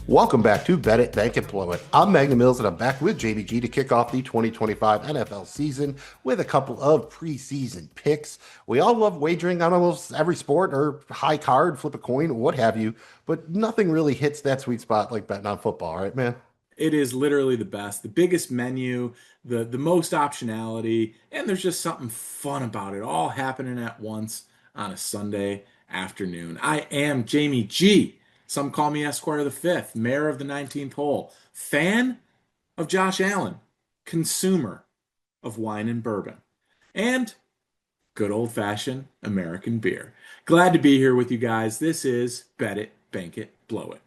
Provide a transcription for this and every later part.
Welcome back to Bet It, Bank It, Blow It. I'm Magnum and I'm back with JBG to kick off the 2025 NFL season with a couple of preseason picks. We all love wagering on almost every sport or high card, flip a coin, what have you, but nothing really hits that sweet spot like betting on football, right, man? It is literally the best, the biggest menu, the most optionality, and there's just something fun about it all happening at once on a Sunday afternoon. I am Jamie G. Some call me Esquire the Fifth, Mayor of the 19th Hole, fan of Josh Allen, consumer of wine and bourbon, and good old-fashioned American beer. Glad to be here with you guys. This is Bet It, Bank It, Blow It.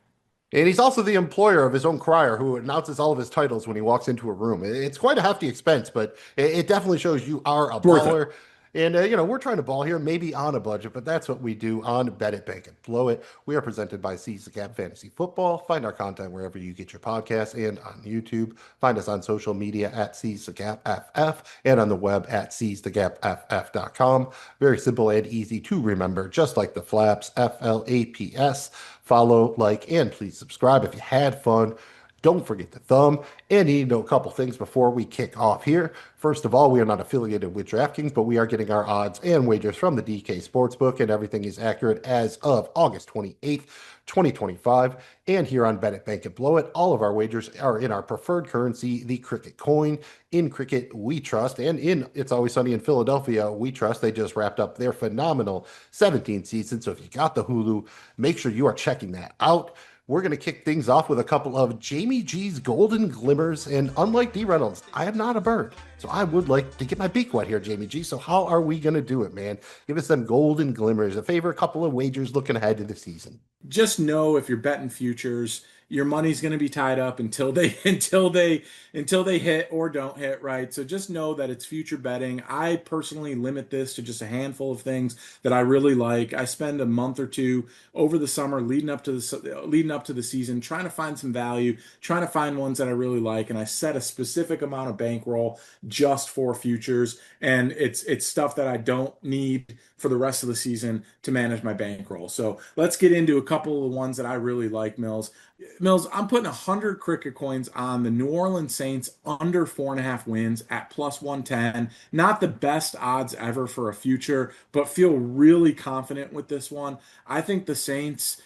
And he's also the employer of his own crier who announces all of his titles when he walks into a room. It's quite a hefty expense, but it definitely shows you are a Worth it. baller. And, we're trying to ball here, maybe on a budget, but that's what we do on Bet It, Bank It, Blow It. We are presented by Seize the Gap Fantasy Football. Find our content wherever you get your podcasts and on YouTube. Find us on social media at Seize the Gap FF and on the web at seizethegapff.com. Very simple and easy to remember, just like the flaps, FLAPS. Follow, like, and please subscribe if you had fun. Don't forget the thumb. And you need to know a couple things before we kick off here. First of all, we are not affiliated with DraftKings, but we are getting our odds and wagers from the DK Sportsbook, and everything is accurate as of August 28th, 2025. And here on Bet It, Bank It, Blow It, all of our wagers are in our preferred currency, the cricket coin. In cricket, we trust. And in It's Always Sunny in Philadelphia, we trust. They just wrapped up their phenomenal 17th season. So if you got the Hulu, make sure you are checking that out. We're going to kick things off with a couple of Jamie G's Golden Glimmers. And unlike D. Reynolds, I am not a bird. So I would like to get my beak wet here, Jamie G. So how are we going to do it, man? Give us some Golden Glimmers, a favorite couple of wagers looking ahead to the season. Just know if you're betting futures, your money's going to be tied up until they until they hit or don't hit, right? So just know that it's future betting. I personally limit this to just a handful of things that I really like. I spend a month or two over the summer leading up to the season trying to find some value, trying to find ones that I really like, and I set a specific amount of bankroll just for futures, and it's stuff that I don't need for the rest of the season to manage my bankroll. So let's get into a couple of the ones that I really like, Mills. Mills, I'm putting 100 cricket coins on the New Orleans Saints under 4.5 wins at plus 110. Not the best odds ever for a future, but feel really confident with this one. I think the Saints,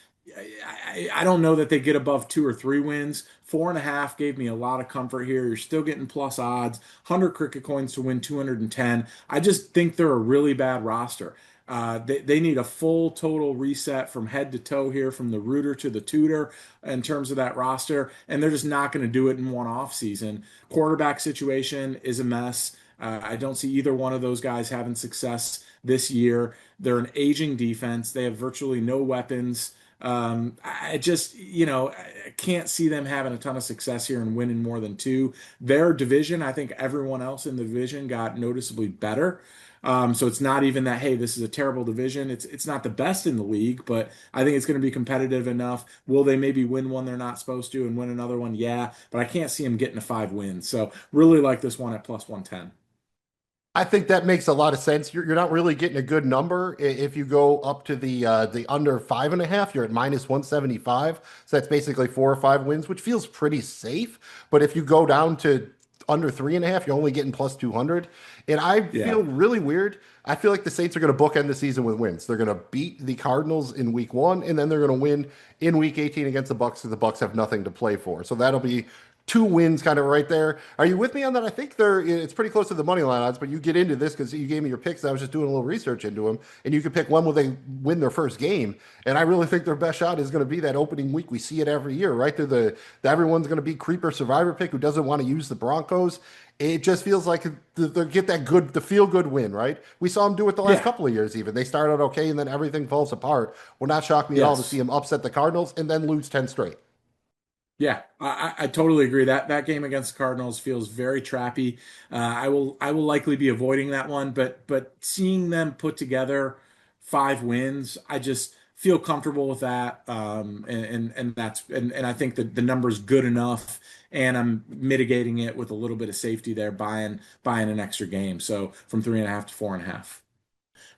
I don't know that they get above 2 or 3 wins. 4.5 gave me a lot of comfort here. You're still getting plus odds, 100 cricket coins to win 210. I just think they're a really bad roster. They need a full total reset from head to toe here, from the rooter to the tutor in terms of that roster, and they're just not going to do it in one off season. Quarterback situation is a mess. I don't see either one of those guys having success this year. They're an aging defense. They have virtually no weapons. I just, I can't see them having a ton of success here and winning more than two. Their division, I think everyone else in the division got noticeably better. So it's not even that, hey, this is a terrible division. It's not the best in the league, but I think it's going to be competitive enough. Will they maybe win one they're not supposed to and win another one? Yeah, but I can't see them getting to 5 wins. So really like this one at plus 110. I think that makes a lot of sense. You're not really getting a good number if you go up to the under 5.5. You're at minus 175, so that's basically 4 or 5 wins, which feels pretty safe. But if you go down to under 3.5, you're only getting plus 200. And I Yeah. feel really weird. I feel like the Saints are going to bookend the season with wins. They're going to beat the Cardinals in week 1, and then they're going to win in week 18 against the Bucks because the Bucks have nothing to play for. So that'll be 2 wins kind of right there. Are you with me on that? I think it's pretty close to the money line odds, but you get into this because you gave me your picks. I was just doing a little research into them, and you could pick one where they win their first game. And I really think their best shot is going to be that opening week. We see it every year, right? Everyone's going to be creeper survivor pick who doesn't want to use the Broncos. It just feels like they get the feel good win, right? We saw them do it the last Yeah. couple of years, even. They start out okay, and then everything falls apart. Will not shock me at all to see Yes. them upset the Cardinals and then lose 10 straight. Yeah, I totally agree. That game against the Cardinals feels very trappy. I will likely be avoiding that one, but seeing them put together 5 wins, I just feel comfortable with that. And I think that the number's good enough, and I'm mitigating it with a little bit of safety there, buying an extra game. So from 3.5 to 4.5.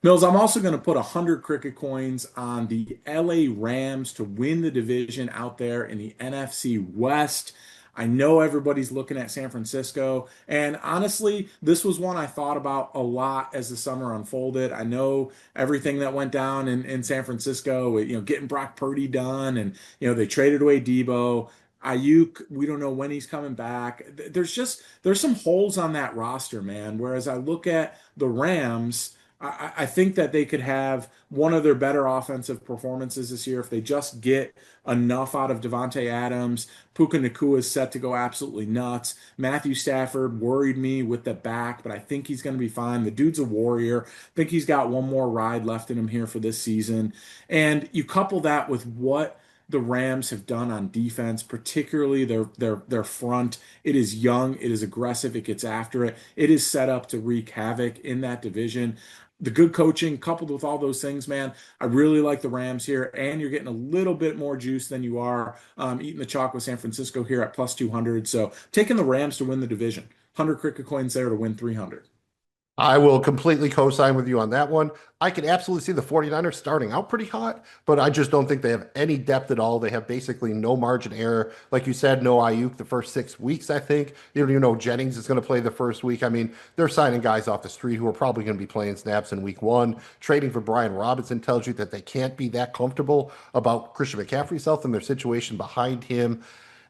Mills, I'm also going to put 100 cricket coins on the LA Rams to win the division out there in the NFC West. I know everybody's looking at San Francisco, and honestly, this was one I thought about a lot as the summer unfolded. I know everything that went down in San Francisco, getting Brock Purdy done, and they traded away Debo. Ayuk, we don't know when he's coming back. There's some holes on that roster, man. Whereas I look at the Rams. I think that they could have one of their better offensive performances this year if they just get enough out of Devontae Adams. Puka Nacua is set to go absolutely nuts. Matthew Stafford worried me with the back, but I think he's going to be fine. The dude's a warrior. I think he's got one more ride left in him here for this season. And you couple that with what the Rams have done on defense, particularly their front. It is young, it is aggressive, it gets after it. It is set up to wreak havoc in that division. The good coaching coupled with all those things, man, I really like the Rams here, and you're getting a little bit more juice than you are eating the chalk with San Francisco here at plus 200. So taking the Rams to win the division. 100 cricket coins there to win 300. I will completely co-sign with you on that one. I can absolutely see the 49ers starting out pretty hot, but I just don't think they have any depth at all. They have basically no margin error. Like you said, no Ayuk the first 6 weeks, I think. You don't even know Jennings is going to play the first week. I mean, they're signing guys off the street who are probably going to be playing snaps in week one. Trading for Brian Robinson tells you that they can't be that comfortable about Christian McCaffrey's health and their situation behind him.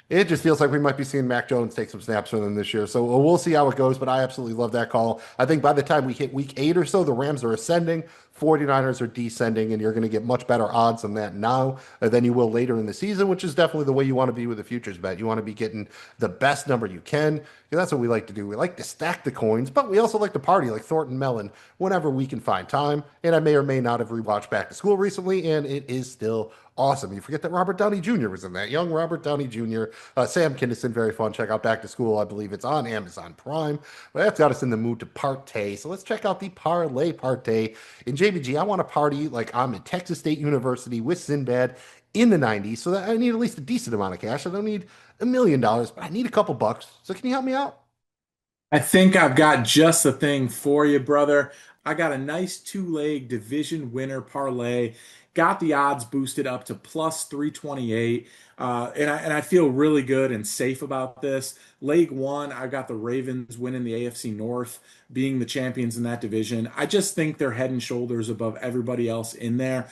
It just feels like we might be seeing Mac Jones take some snaps from them this year. So we'll see how it goes, but I absolutely love that call. I think by the time we hit week 8 or so, the Rams are ascending, 49ers are descending, and you're going to get much better odds on that now than you will later in the season, which is definitely the way you want to be with a futures bet. You want to be getting the best number you can. That's what we like to do. We like to stack the coins, but we also like to party like Thornton Mellon whenever we can find time. And I may or may not have rewatched Back to School recently, and it is still awesome. You forget that Robert Downey Jr. was in that. Young Robert Downey Jr. Sam Kinison, very fun. Check out Back to School. I believe it's on Amazon Prime. But that's got us in the mood to partay. So let's check out the Parlay Partay. In JBG, I want to party like I'm at Texas State University with Sinbad in the 90s. So that I need at least a decent amount of cash. I don't need $1 million, but I need a couple bucks. So can you help me out? I think I've got just the thing for you, brother. I got a nice two-leg division winner parlay. Got the odds boosted up to plus 328. And I feel really good and safe about this. Leg one, I've got the Ravens winning the AFC North, being the champions in that division. I just think they're head and shoulders above everybody else in there.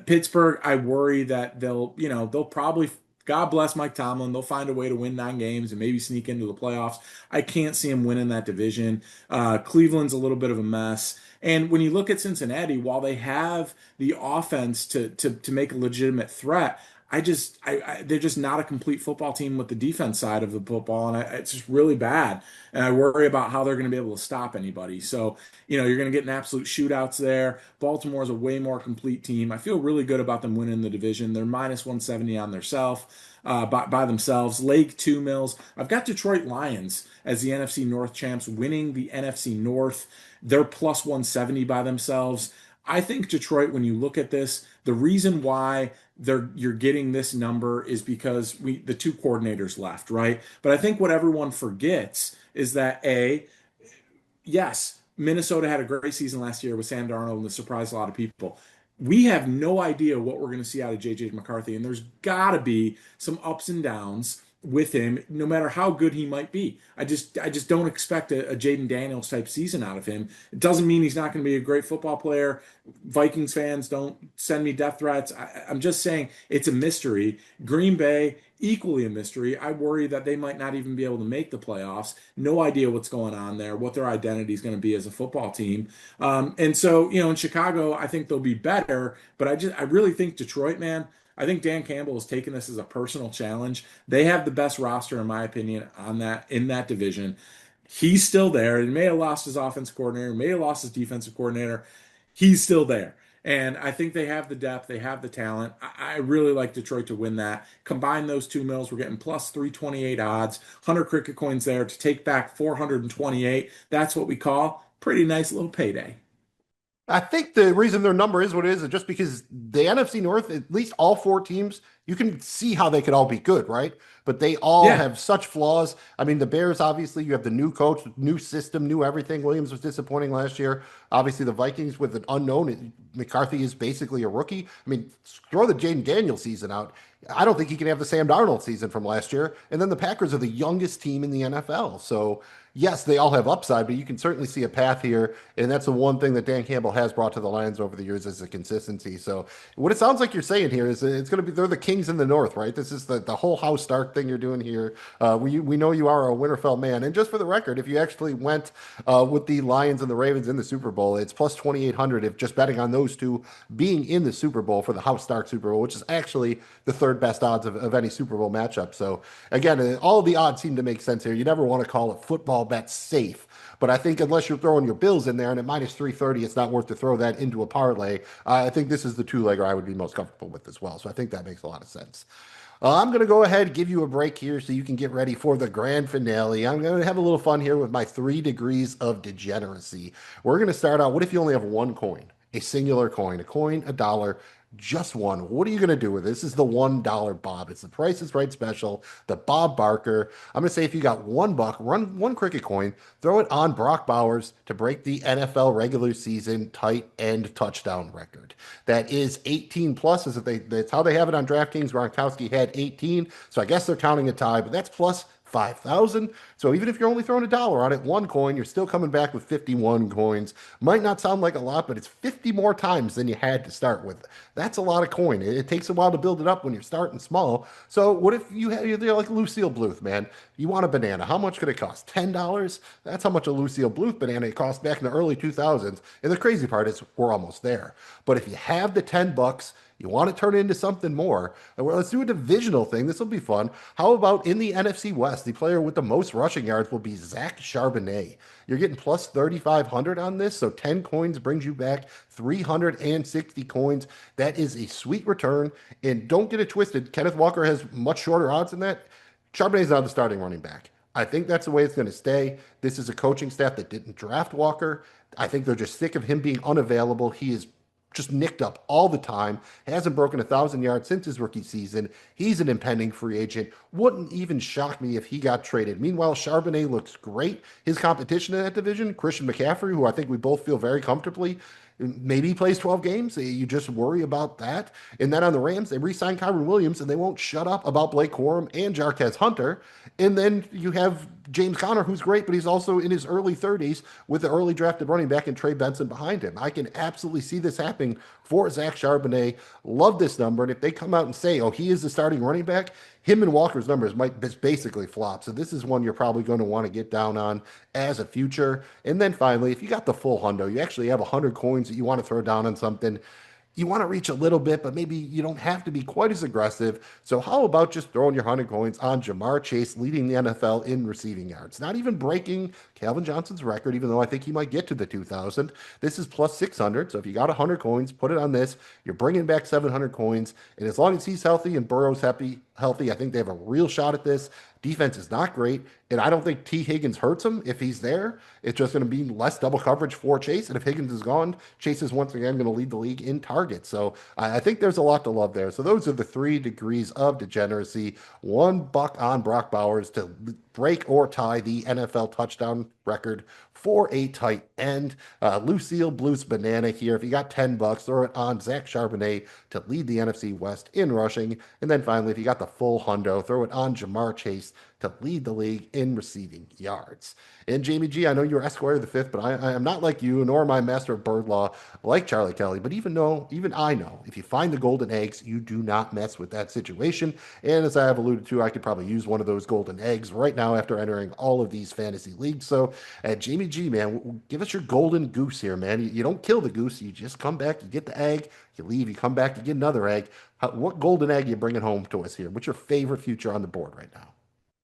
Pittsburgh, I worry that they'll probably, God bless Mike Tomlin. They'll find a way to win 9 games and maybe sneak into the playoffs. I can't see him winning that division. Cleveland's a little bit of a mess. And when you look at Cincinnati, while they have the offense to make a legitimate threat, they're just not a complete football team with the defense side of the football, and it's just really bad. And I worry about how they're going to be able to stop anybody. So you're going to get an absolute shootouts there. Baltimore is a way more complete team. I feel really good about them winning the division. They're minus 170 on their by themselves. Leg two Mills. I've got Detroit Lions as the NFC North champs, winning the NFC North. They're plus 170 by themselves. I think Detroit, when you look at this, the reason why you're getting this number is because the two coordinators left, right? But I think what everyone forgets is that yes, Minnesota had a great season last year with Sam Darnold and it surprised a lot of people. We have no idea what we're going to see out of JJ McCarthy, and there's got to be some ups and downs with him, no matter how good he might be. I just don't expect a Jaden Daniels type season out of him. It doesn't mean he's not going to be a great football player. Vikings fans, don't send me death threats. I'm just saying it's a mystery. Green Bay, equally a mystery. I worry that they might not even be able to make the playoffs. No idea what's going on there, what their identity is going to be as a football team. And so, in Chicago, I think they'll be better, but I really think Detroit, man, I think Dan Campbell has taken this as a personal challenge. They have the best roster, in my opinion, in that division. He's still there. He may have lost his offensive coordinator, may have lost his defensive coordinator. He's still there. And I think they have the depth, they have the talent. I really like Detroit to win that. Combine those two Mills, we're getting plus 328 odds, 100 cricket coins there to take back 428. That's what we call pretty nice little payday. I think the reason their number is what it is just because the NFC North, at least all four teams, you can see how they could all be good, right? But they all Yeah. have such flaws. I mean, the Bears, obviously, you have the new coach, new system, new everything. Williams was disappointing last year. Obviously, the Vikings with an unknown. McCarthy is basically a rookie. I mean, throw the Jaden Daniels season out. I don't think he can have the Sam Darnold season from last year. And then the Packers are the youngest team in the NFL. So, yes, they all have upside, but you can certainly see a path here. And that's the one thing that Dan Campbell has brought to the Lions over the years is the consistency. So, what it sounds like you're saying here is it's going to be they're the kings in the north, right? This is the whole house Stark thing you're doing here. We know you are a Winterfell man, and just for the record, if you actually went with the Lions and the Ravens in the Super Bowl, it's plus 2,800 if just betting on those two being in the Super Bowl for the house Stark Super Bowl, which is actually the third best odds of any Super Bowl matchup. So again, all the odds seem to make sense here. You never want to call it football bet safe. But I think unless you're throwing your Bills in there and at minus 330, it's not worth to throw that into a parlay. I think this is the two-legger I would be most comfortable with as well. So I think that makes a lot of sense. I'm going to go ahead and give you a break here so you can get ready for the grand finale. I'm going to have a little fun here with my 3 degrees of degeneracy. We're going to start out. What if you only have one coin? A singular coin, a dollar, just one. What are you going to do with it? This is the $1 Bob. It's the Price is Right special, the Bob Barker. I'm going to say if you got $1, run one cricket coin, throw it on Brock Bowers to break the NFL regular season tight end touchdown record. That is 18 plus. That's how they have it on DraftKings. Gronkowski had 18, so I guess they're counting a tie, but that's plus 5,000. So even if you're only throwing a dollar on it, one coin, you're still coming back with 51 coins. Might not sound like a lot, but it's 50 more times than you had to start with. That's a lot of coin. It takes a while to build it up when you're starting small. So what if you're like Lucille Bluth, man? You want a banana. How much could it cost? $10? That's how much a Lucille Bluth banana cost back in the early 2000s. And the crazy part is we're almost there. But if you have the $10, you want to turn it into something more. Well, let's do a divisional thing. This will be fun. How about in the NFC West, the player with the most rushing yards will be Zach Charbonnet. You're getting plus 3,500 on this, so 10 coins brings you back 360 coins. That is a sweet return. And don't get it twisted. Kenneth Walker has much shorter odds than that. Charbonnet's now the starting running back. I think that's the way it's going to stay. This is a coaching staff that didn't draft Walker. I think they're just sick of him being unavailable. He is just nicked up all the time. Hasn't broken 1,000 yards since his rookie season. He's an impending free agent. Wouldn't even shock me if he got traded. Meanwhile, Charbonnet looks great. His competition in that division, Christian McCaffrey, who I think we both feel very comfortably, maybe he plays 12 games. You just worry about that. And then on the Rams, they re-signed Kyron Williams, and they won't shut up about Blake Corum and Jarquez Hunter. And then you have James Conner, who's great, but he's also in his early 30s with the early drafted running back and Trey Benson behind him. I can absolutely see this happening for Zach Charbonnet. Love this number. And if they come out and say, oh, he is the starting running back, him and Walker's numbers might basically flop. So this is one you're probably going to want to get down on as a future. And then finally, if you got the full hundo, you actually have 100 coins that you want to throw down on something, you want to reach a little bit, but maybe you don't have to be quite as aggressive. So how about just throwing your 100 coins on Jamar Chase leading the NFL in receiving yards? Not even breaking Calvin Johnson's record, even though I think he might get to the 2,000. This is plus 600. So if you got 100 coins, put it on this. You're bringing back 700 coins. And as long as he's healthy and Burrow's healthy, I think they have a real shot at this. Defense is not great, and I don't think T. Higgins hurts him if he's there. It's just going to be less double coverage for Chase, and if Higgins is gone, Chase is once again going to lead the league in targets. So I think there's a lot to love there. So those are the 3 degrees of degeneracy. $1 on Brock Bowers to break or tie the NFL touchdown record for a tight end. Lucille Bluth's banana here. If you got $10, throw it on Zach Charbonnet to lead the NFC West in rushing. And then finally, if you got the full hundo, throw it on Jamar Chase to lead the league in receiving yards. And Jamie G, I know you're Esquire the fifth, but I am not like you, nor am I master of bird law like Charlie Kelly. But even I know, if you find the golden eggs, you do not mess with that situation. And as I have alluded to, I could probably use one of those golden eggs right now after entering all of these fantasy leagues. So, Jamie G, man, give us your golden goose here, man. You don't kill the goose, you just come back, you get the egg, you leave, you come back, you get another egg. What golden egg are you bringing home to us here? What's your favorite future on the board right now?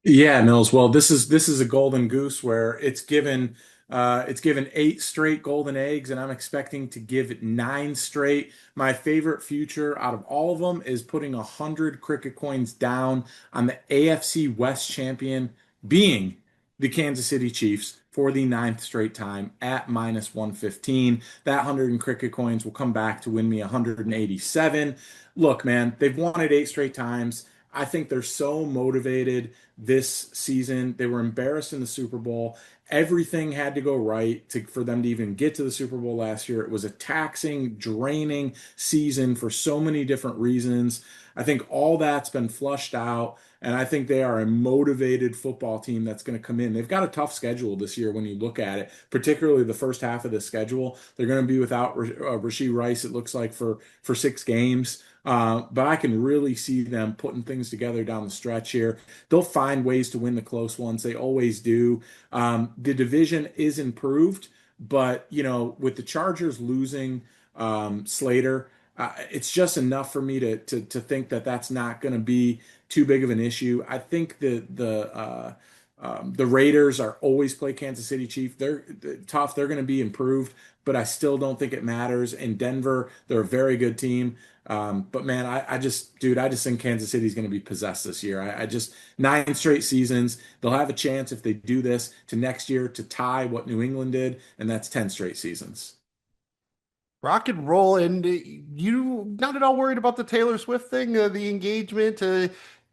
Yeah, Nils. Well, this is a golden goose where it's given 8 straight golden eggs, and I'm expecting to give it 9 straight. My favorite future out of all of them is putting 100 cricket coins down on the AFC West champion being the Kansas City Chiefs for the ninth straight time at minus 115. That 100 in cricket coins will come back to win me 187. Look, man, they've won it 8 straight times. I think they're so motivated this season. They were embarrassed in the Super Bowl. Everything had to go right for them to even get to the Super Bowl last year. It was a taxing, draining season for so many different reasons. I think all that's been flushed out. And I think they are a motivated football team that's going to come in. They've got a tough schedule this year when you look at it, particularly the first half of the schedule. They're going to be without Rashee Rice, it looks like, for 6 games. But I can really see them putting things together down the stretch here. They'll find ways to win the close ones. They always do. The division is improved, but with the Chargers losing Slater, it's just enough for me to think that that's not going to be too big of an issue. I think the Raiders are always play Kansas City Chiefs. They're tough. They're going to be improved, but I still don't think it matters. In Denver, they're a very good team. But man, dude, I just think Kansas City is going to be possessed this year. I just 9 straight seasons. They'll have a chance if they do this to next year to tie what New England did, and that's 10 straight seasons. Rock and roll, and you not at all worried about the Taylor Swift thing, the engagement,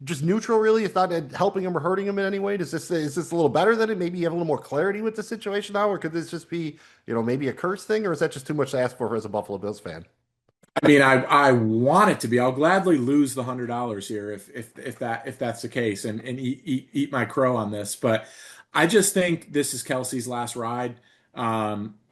just neutral really. It's not helping him or hurting him in any way. Is this a little better than it? Maybe you have a little more clarity with the situation now, or could this just be, maybe a curse thing, or is that just too much to ask for as a Buffalo Bills fan? I mean, I want it to be. I'll gladly lose the $100 here if that's the case, and eat my crow on this. But I just think this is Kelsey's last ride.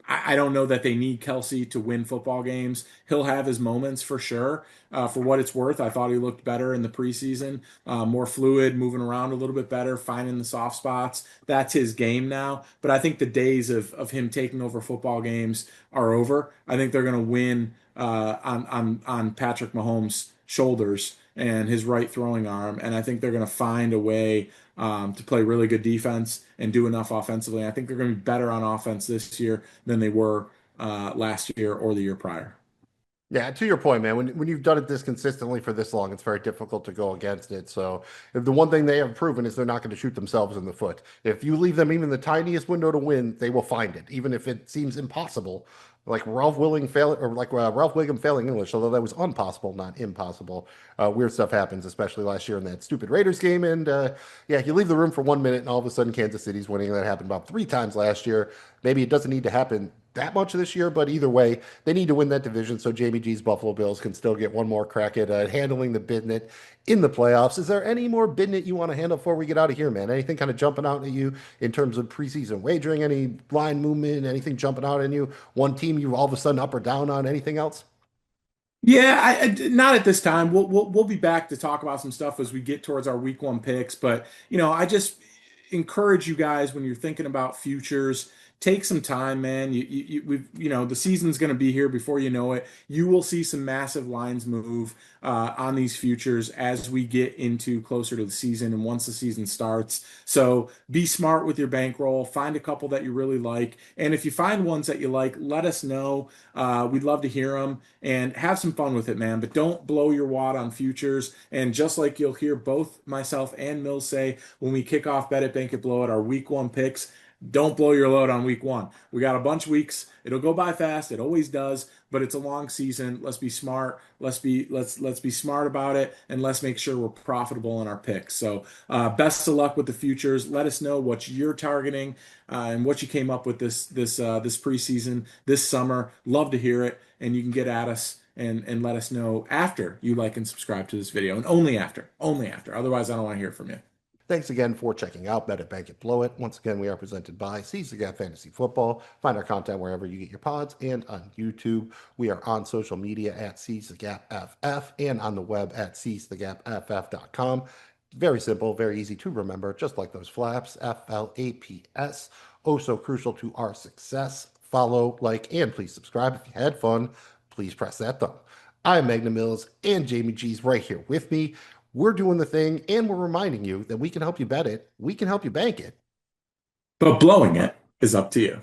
I don't know that they need Kelsey to win football games. He'll have his moments for sure. For what it's worth, I thought he looked better in the preseason, more fluid, moving around a little bit better, finding the soft spots. That's his game now. But I think the days of him taking over football games are over. I think they're going to win on Patrick Mahomes' shoulders and his right throwing arm, and I think they're going to find a way to play really good defense and do enough offensively. I think they're going to be better on offense this year than they were last year or the year prior. Yeah, to your point, man, when you've done it this consistently for this long, it's very difficult to go against it. So, if the one thing they have proven is they're not going to shoot themselves in the foot. If you leave them even the tiniest window to win, they will find it, even if it seems impossible. Like Ralph Wiggum failing English, although that was impossible, not impossible. Weird stuff happens, especially last year in that stupid Raiders game. And yeah, you leave the room for 1 minute, and all of a sudden Kansas City's winning. That happened about 3 times last year. Maybe it doesn't need to happen that much this year, but either way, they need to win that division so Jamie G's Buffalo Bills can still get one more crack at handling the Bidnet in the playoffs. Is there any more Bidnet you want to handle before we get out of here, man? Anything kind of jumping out at you in terms of preseason wagering? Any line movement? Anything jumping out at you? One team you all of a sudden up or down on? Anything else? Yeah, not at this time. We'll be back to talk about some stuff as we get towards our week 1 picks. But I just encourage you guys when you're thinking about futures, take some time, man. The season's going to be here before you know it. You will see some massive lines move on these futures as we get into closer to the season and once the season starts. So be smart with your bankroll. Find a couple that you really like, and if you find ones that you like, let us know. We'd love to hear them and have some fun with it, man. But don't blow your wad on futures. And just like you'll hear both myself and Mills say when we kick off Bet It, Bank It, Blow It, our week 1 picks, don't blow your load on week 1. We got a bunch of weeks. It'll go by fast. It always does, but it's a long season. Let's be smart. Let's be smart about it, and let's make sure we're profitable in our picks. So best of luck with the futures. Let us know what you're targeting and what you came up with this preseason, this summer. Love to hear it, and you can get at us and let us know after you like and subscribe to this video, and only after, only after. Otherwise, I don't want to hear from you. Thanks again for checking out Bet It, Bank It, Blow It. Once again, we are presented by Seize the Gap Fantasy Football. Find our content wherever you get your pods and on YouTube. We are on social media at Seize the Gap FF and on the web at seizethegapff.com. Very simple, very easy to remember, just like those flaps. FLAPS. Oh, so crucial to our success. Follow, like, and please subscribe. If you had fun, please press that thumb. I'm Magnum Mills, and Jamie G's right here with me. We're doing the thing, and we're reminding you that we can help you bet it. We can help you bank it. But blowing it is up to you.